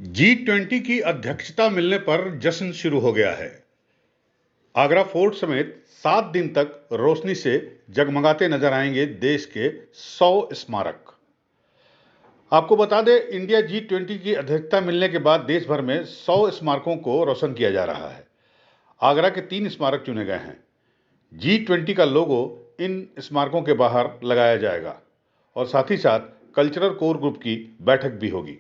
G20 की अध्यक्षता मिलने पर जश्न शुरू हो गया है। आगरा फोर्ट समेत 7 दिन तक रोशनी से जगमगाते नजर आएंगे देश के 100 स्मारक। आपको बता दें, इंडिया G20 की अध्यक्षता मिलने के बाद देश भर में 100 स्मारकों को रोशन किया जा रहा है। आगरा के 3 स्मारक चुने गए हैं। G20 का लोगो इन स्मारकों के बाहर लगाया जाएगा और साथ ही साथ कल्चरल कोर ग्रुप की बैठक भी होगी।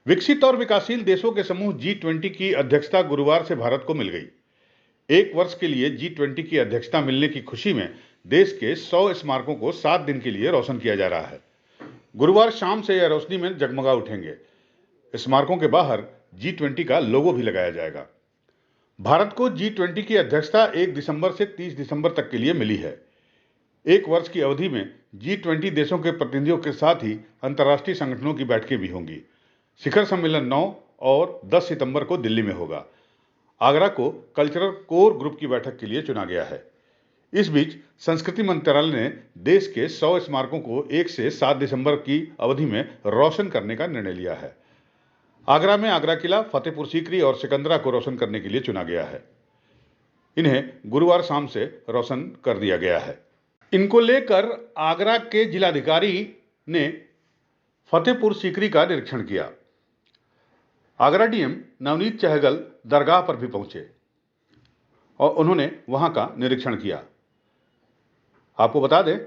विकसित और विकासशील देशों के समूह G20 की अध्यक्षता गुरुवार से भारत को मिल गई। एक वर्ष के लिए G20 की अध्यक्षता मिलने की खुशी में देश के 100 स्मारकों को 7 दिन के लिए रोशन किया जा रहा है। गुरुवार शाम से यह रोशनी में जगमगा उठेंगे। स्मारकों के बाहर G20 का लोगो भी लगाया जाएगा। भारत को G20 की अध्यक्षता 1 दिसंबर से 30 दिसंबर तक के लिए मिली है। एक वर्ष की अवधि में G20 देशों के प्रतिनिधियों के साथ ही अंतर्राष्ट्रीय संगठनों की बैठकें भी होंगी। शिखर सम्मेलन 9 और 10 सितंबर को दिल्ली में होगा। आगरा को कल्चरल कोर ग्रुप की बैठक के लिए चुना गया है। इस बीच संस्कृति मंत्रालय ने देश के 100 स्मारकों को 1 से 7 दिसंबर की अवधि में रोशन करने का निर्णय लिया है। आगरा में आगरा किला, फतेहपुर सीकरी और सिकंदरा को रोशन करने के लिए चुना गया है। इन्हें गुरुवार शाम से रोशन कर दिया गया है। इनको लेकर आगरा के जिलाधिकारी ने फतेहपुर सीकरी का निरीक्षण किया। आगरा डीएम नवनीत चहगल दरगाह पर भी पहुंचे और उन्होंने वहां का निरीक्षण किया। आपको बता दें,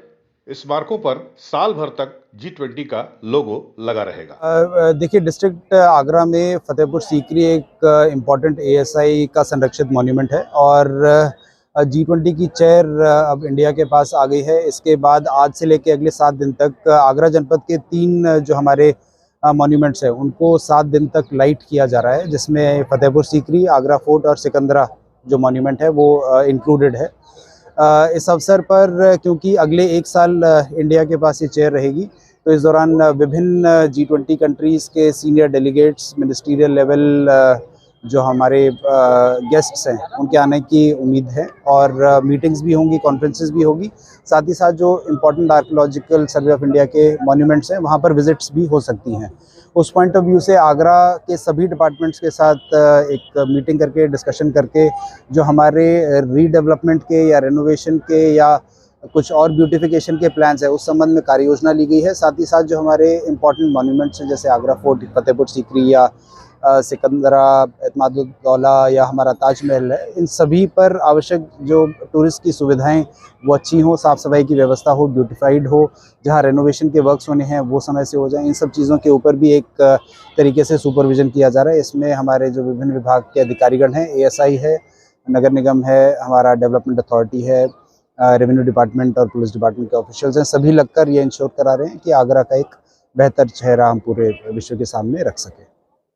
स्मारकों पर साल भर तक G20 का लोगो लगा रहेगा। देखिए, डिस्ट्रिक्ट आगरा में फतेहपुर सीकरी एक इम्पॉर्टेंट ASI का संरक्षित मॉन्यूमेंट है और G20 की चेयर अब इंडिया के पास आ गई है। इसके बाद आज से लेकर अगले 7 दिन तक आगरा जनपद के 3 जो हमारे मॉन्यूमेंट्स है उनको 7 दिन तक लाइट किया जा रहा है, जिसमें फतेहपुर सीकरी, आगरा फोर्ट और सिकंदरा जो मॉन्यूमेंट है वो इंक्लूडेड है। इस अवसर पर क्योंकि अगले 1 साल इंडिया के पास ये चेयर रहेगी, तो इस दौरान विभिन्न G20 कंट्रीज़ के सीनियर डेलीगेट्स, मिनिस्ट्रियल लेवल जो हमारे गेस्ट्स हैं उनके आने की उम्मीद है और मीटिंग्स भी होंगी, कॉन्फ्रेंसेस भी होगी। साथ ही साथ जो important archaeological survey of India के मॉन्यूमेंट्स हैं वहाँ पर विजिट्स भी हो सकती हैं। उस पॉइंट ऑफ व्यू से आगरा के सभी डिपार्टमेंट्स के साथ एक मीटिंग करके, डिस्कशन करके जो हमारे रीडेवलपमेंट के या रेनोवेशन के या कुछ और ब्यूटिफिकेशन के प्लान्स है उस संबंध में कार्य योजना ली गई है। साथ ही साथ जो हमारे इम्पॉर्टेंट मॉन्यूमेंट्स हैं जैसे आगरा फोर्ट, फतेहपुर सीकरी या सिकंदरा, एतमादुद्दौला या हमारा ताजमहल है, इन सभी पर आवश्यक जो टूरिस्ट की सुविधाएं वो अच्छी हो, साफ़ सफाई की व्यवस्था हो, ब्यूटिफाइड हो, जहां रेनोवेशन के वर्क्स होने हैं वो समय से हो जाएं। इन सब चीज़ों के ऊपर भी एक तरीके से सुपरविजन किया जा रहा है। इसमें हमारे जो विभिन्न विभाग के अधिकारीगण हैं, ASI है, नगर निगम है, हमारा डेवलपमेंट अथॉरिटी है, रेवेन्यू डिपार्टमेंट और पुलिस डिपार्टमेंट के ऑफिशियल्स हैं, सभी लगकर ये इंश्योर करा रहे हैं कि आगरा का एक बेहतर चेहरा हम पूरे विश्व के सामने रख सकें।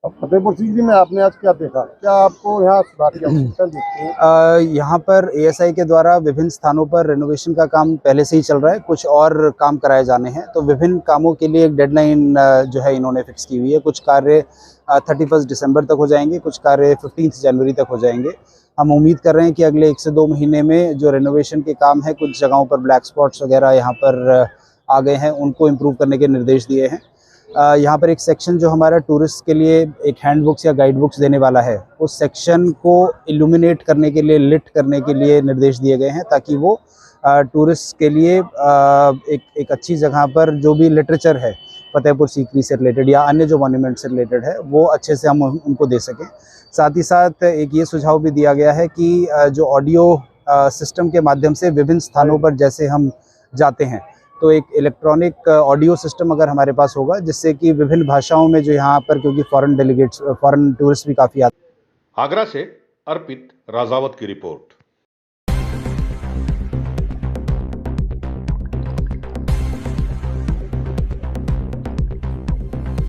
फतेहपुर सीकरी में आपने आज क्या देखा? क्या आपको यहाँ सुधार की आवश्यकता दिखती है? यहाँ पर ASI के द्वारा विभिन्न स्थानों पर रेनोवेशन का काम पहले से ही चल रहा है, कुछ और काम कराए जाने हैं, तो विभिन्न कामों के लिए एक डेडलाइन जो है इन्होंने फिक्स की हुई है। कुछ कार्य 31 दिसंबर तक हो जाएंगे, कुछ कार्य 15 जनवरी तक हो जाएंगे। हम उम्मीद कर रहे हैं कि अगले 1 से 2 महीने में जो रेनोवेशन के काम है, कुछ जगहों पर ब्लैक स्पॉट्स वगैरह यहाँ पर आ गए हैं, उनको इम्प्रूव करने के निर्देश दिए हैं। यहाँ पर एक सेक्शन जो हमारा टूरिस्ट के लिए एक हैंड बुक्स या गाइड बुक्स देने वाला है, उस सेक्शन को इल्यूमिनेट करने के लिए, लिट करने के लिए निर्देश दिए गए हैं, ताकि वो टूरिस्ट के लिए एक अच्छी जगह पर जो भी लिटरेचर है फतेहपुर सीकरी से रिलेटेड या अन्य जो मॉन्यूमेंट से रिलेटेड है वो अच्छे से हम उनको दे सकें। साथ ही साथ एक ये सुझाव भी दिया गया है कि जो ऑडियो सिस्टम के माध्यम से विभिन्न स्थानों पर जैसे हम जाते हैं, तो एक इलेक्ट्रॉनिक ऑडियो सिस्टम अगर हमारे पास होगा, जिससे कि विभिन्न भाषाओं में जो यहाँ पर, क्योंकि फॉरेन डेलीगेट्स, फॉरेन टूरिस्ट भी काफ़ी आते हैं। आगरा से अर्पित राजावत की रिपोर्ट।